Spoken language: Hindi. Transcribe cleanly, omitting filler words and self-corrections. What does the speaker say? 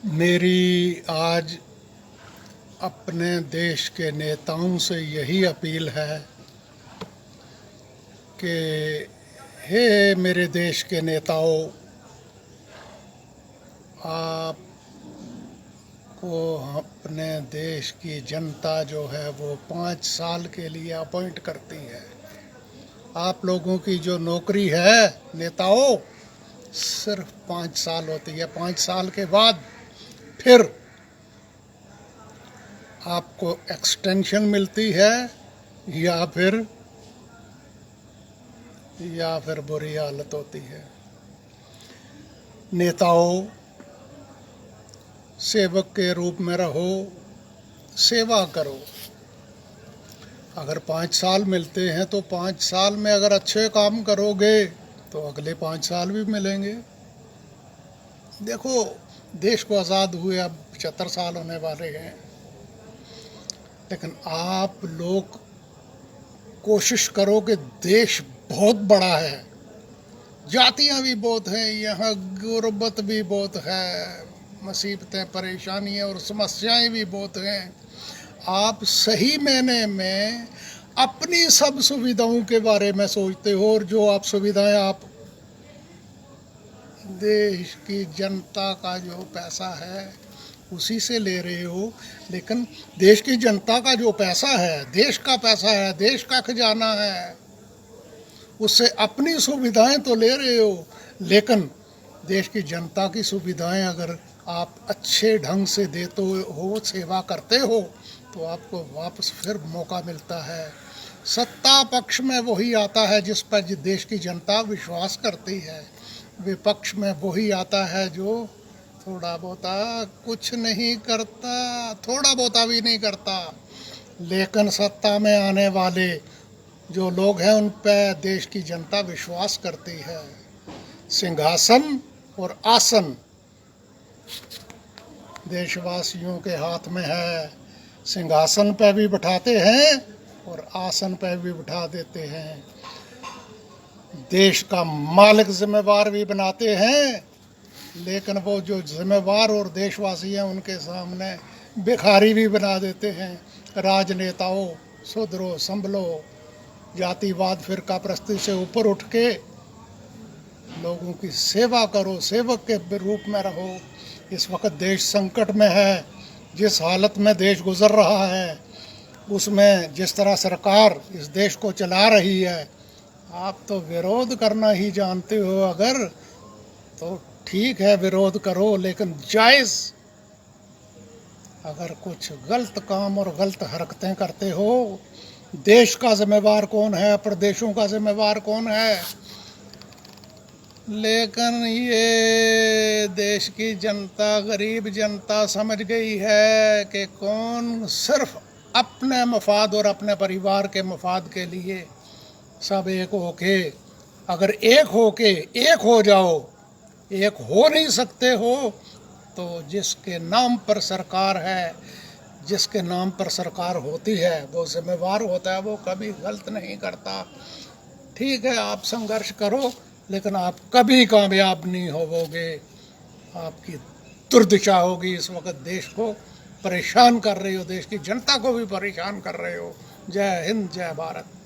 मेरी आज अपने देश के नेताओं से यही अपील है कि हे मेरे देश के नेताओं, आपको अपने देश की जनता जो है वो 5 साल के लिए अपॉइंट करती है। आप लोगों की जो नौकरी है नेताओं, सिर्फ 5 साल होती है। 5 साल के बाद फिर आपको एक्सटेंशन मिलती है या फिर बुरी हालत होती है। नेताओं, सेवक के रूप में रहो, सेवा करो। अगर 5 साल मिलते हैं तो 5 साल में अगर अच्छे काम करोगे तो अगले 5 साल भी मिलेंगे। देखो, देश को आज़ाद हुए अब 75 साल होने वाले हैं, लेकिन आप लोग कोशिश करो कि देश बहुत बड़ा है, जातियां भी बहुत हैं, यहाँ गुर्बत भी बहुत है, मुसीबतें, परेशानियां और समस्याएं भी बहुत हैं। आप सही मायने में अपनी सब सुविधाओं के बारे में सोचते हो, और जो आप सुविधाएं आप देश की जनता का जो पैसा है उसी से ले रहे हो। लेकिन देश की जनता का जो पैसा है, देश का पैसा है, देश का खजाना है, उससे अपनी सुविधाएं तो ले रहे हो, लेकिन देश की जनता की सुविधाएं अगर आप अच्छे ढंग से देते हो, सेवा करते हो, तो आपको वापस फिर मौका मिलता है। सत्ता पक्ष में वही आता है जिस पर देश की जनता विश्वास करती है, विपक्ष में वही आता है जो थोड़ा बहुता कुछ नहीं करता, थोड़ा बहुता भी नहीं करता। लेकिन सत्ता में आने वाले जो लोग हैं उन पर देश की जनता विश्वास करती है। सिंहासन और आसन देशवासियों के हाथ में है। सिंहासन पे भी बिठाते हैं और आसन पे भी बिठा देते हैं। देश का मालिक जिम्मेवार भी बनाते हैं, लेकिन वो जो जिम्मेवार और देशवासी हैं उनके सामने भिखारी भी बना देते हैं। राजनेताओं, सुधरो, संभलो, जातिवाद, फिरका परस्ती से ऊपर उठ के लोगों की सेवा करो, सेवक के रूप में रहो। इस वक्त देश संकट में है, जिस हालत में देश गुजर रहा है, उसमें जिस तरह सरकार इस देश को चला रही है, आप तो विरोध करना ही जानते हो। अगर तो ठीक है, विरोध करो, लेकिन जायज़। अगर कुछ गलत काम और गलत हरकतें करते हो, देश का जिम्मेवार कौन है, प्रदेशों का जिम्मेवार कौन है? लेकिन ये देश की जनता, गरीब जनता समझ गई है कि कौन सिर्फ अपने मफाद और अपने परिवार के मफाद के लिए सब एक होके, अगर एक हो जाओ, एक हो नहीं सकते हो, तो जिसके नाम पर सरकार है, जिसके नाम पर सरकार होती है, वो जिम्मेवार होता है, वो कभी गलत नहीं करता। ठीक है, आप संघर्ष करो, लेकिन आप कभी कामयाब नहीं होवोगे। आपकी दुर्दशा होगी। इस वक्त देश को परेशान कर रहे हो, देश की जनता को भी परेशान कर रहे हो। जय हिंद, जय भारत।